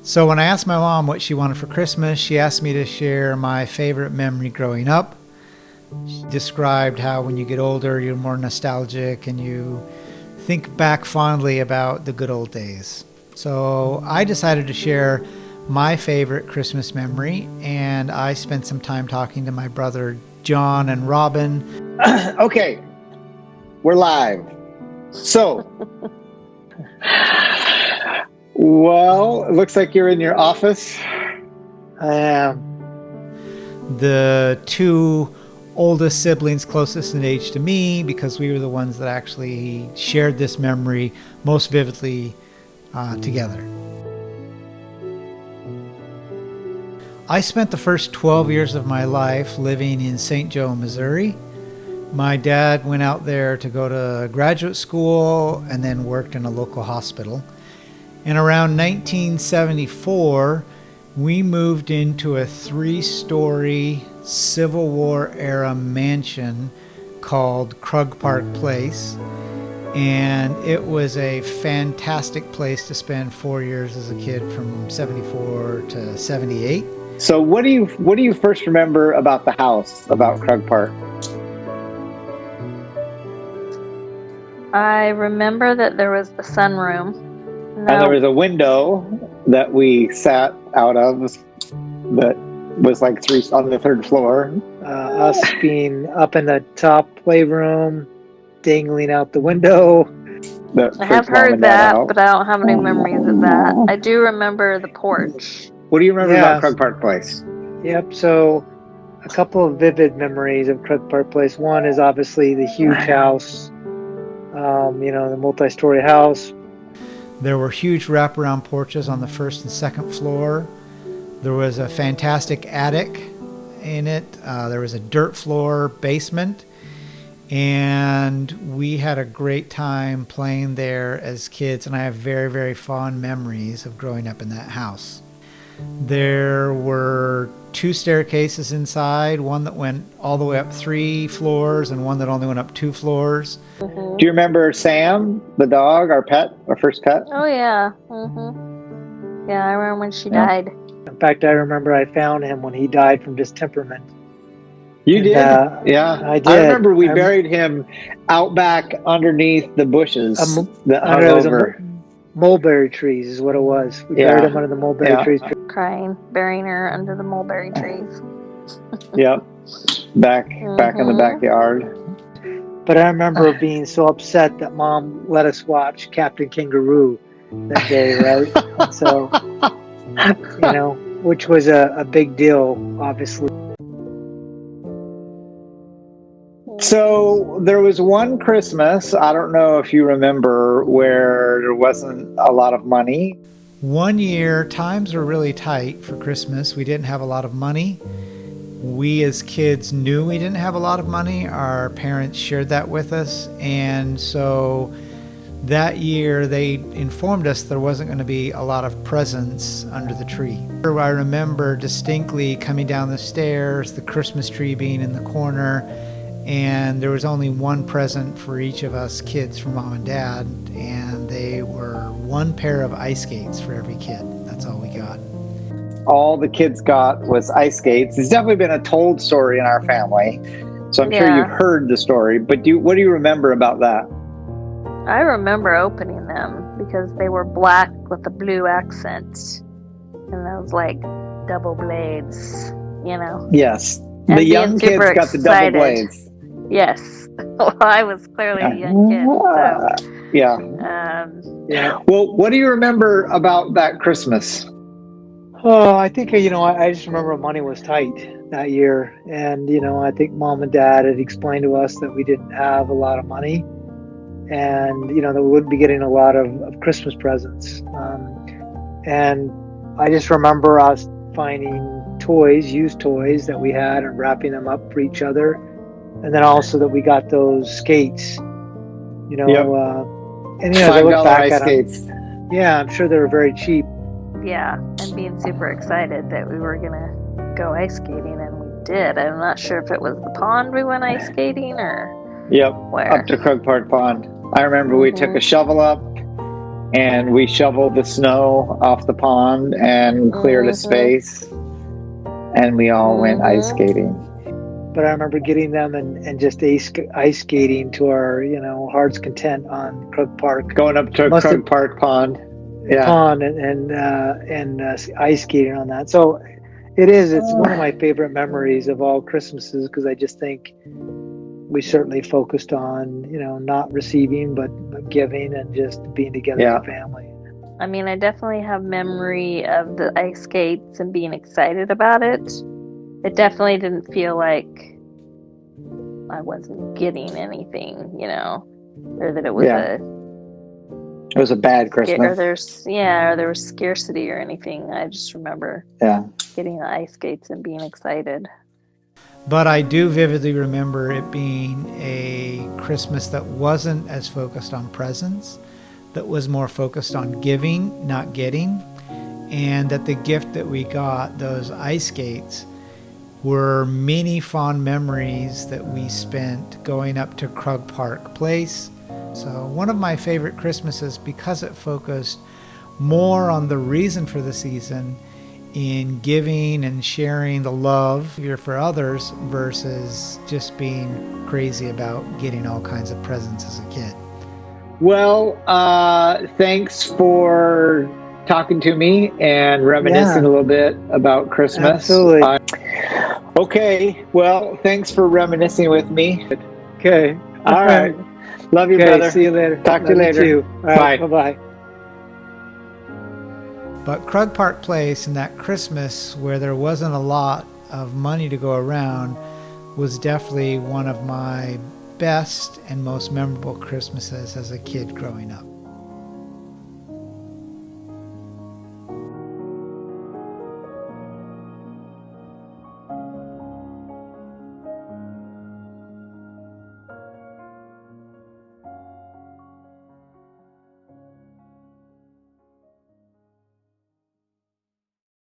So when I asked my mom what she wanted for Christmas, she asked me to share my favorite memory growing up. She described how when you get older, you're more nostalgic and you think back fondly about the good old days. So I decided to share my favorite Christmas memory, and I spent some time talking to my brother John and Robin. Okay, we're live. So, well, it looks like you're in your office. I am. The two oldest siblings closest in age to me, because we were the ones that actually shared this memory most vividly together. I spent the first 12 years of my life living in St. Joe, Missouri. My dad went out there to go to graduate school and then worked in a local hospital. And around 1974, we moved into a 3-story Civil War era mansion called Krug Park Place. And it was a fantastic place to spend 4 years as a kid from 74 to 78. So what do you first remember about the house, about Krug Park? I remember that there was the sunroom. And there was a window that we sat out of that was like on the 3rd floor. Us being up in the top playroom, dangling out the window. I have heard that, but I don't have any memories of that. I do remember the porch. What do you remember about Krug Park Place? Yep, so a couple of vivid memories of Krug Park Place. One is obviously the huge house, the multi-story house. There were huge wraparound porches on the 1st and 2nd floor. There was a fantastic attic in it. There was a dirt floor basement. And we had a great time playing there as kids. And I have very, very fond memories of growing up in that house. There were 2 staircases inside, one that went all the way up 3 floors and one that only went up 2 floors. Mm-hmm. Do you remember Sam, the dog, our first pet? Oh, yeah. Mm-hmm. Yeah, I remember when she died. In fact, I remember I found him when he died from distemperament. You did? Yeah. I did. I remember we buried him out back underneath the bushes that hung over. Mulberry trees is what it was. We buried him under the mulberry trees. Crying, burying her under the mulberry trees. Yep. Back in the backyard. But I remember being so upset that Mom let us watch Captain Kangaroo that day, right? And so, which was a big deal, obviously. So there was one Christmas, I don't know if you remember, where there wasn't a lot of money. One year, times were really tight for Christmas. We didn't have a lot of money. We as kids knew we didn't have a lot of money. Our parents shared that with us. And so that year, they informed us there wasn't going to be a lot of presents under the tree. I remember distinctly coming down the stairs, the Christmas tree being in the corner, and there was only one present for each of us kids from Mom and Dad, and they were 1 pair of ice skates for every kid. That's all we got. All the kids got was ice skates. It's definitely been a told story in our family, so I'm sure you've heard the story, but what do you remember about that? I remember opening them because they were black with a blue accent, and those like double blades, Yes, and the young kids got the double blades. Yes. Well, I was clearly a young kid, so. Yeah. Well, what do you remember about that Christmas? Oh, I think, I just remember money was tight that year. And, I think Mom and Dad had explained to us that we didn't have a lot of money and, that we wouldn't be getting a lot of Christmas presents. And I just remember us finding used toys that we had and wrapping them up for each other. And then also that we got those skates, and they look back at skates. Yeah, I'm sure they were very cheap. Yeah, and being super excited that we were gonna go ice skating, and we did. I'm not sure if it was the pond we went ice skating or where. Up to Krug Park Pond. I remember we took a shovel up and we shoveled the snow off the pond and cleared a space, and we all went ice skating. But I remember getting them and just ice skating to our, heart's content on Krug Park. Going up to Krug Park Pond. Yeah. Pond and ice skating on that. So it's one of my favorite memories of all Christmases, because I just think we certainly focused on, not receiving, but giving and just being together as a family. I mean, I definitely have memory of the ice skates and being excited about it. It definitely didn't feel like I wasn't getting anything, or that it was it was a bad Christmas. Or there was scarcity or anything. I just remember getting the ice skates and being excited. But I do vividly remember it being a Christmas that wasn't as focused on presents, that was more focused on giving, not getting, and that the gift that we got, those ice skates, were many fond memories that we spent going up to Krug Park Place. So one of my favorite Christmases, because it focused more on the reason for the season in giving and sharing the love for others versus just being crazy about getting all kinds of presents as a kid. Well, thanks for talking to me and reminiscing a little bit about Christmas. Absolutely. Okay, well, thanks for reminiscing with me. Okay. All right. Love you, brother. See you later. Talk to you later. You too. All right, bye-bye. But Krug Park Place and that Christmas where there wasn't a lot of money to go around was definitely one of my best and most memorable Christmases as a kid growing up.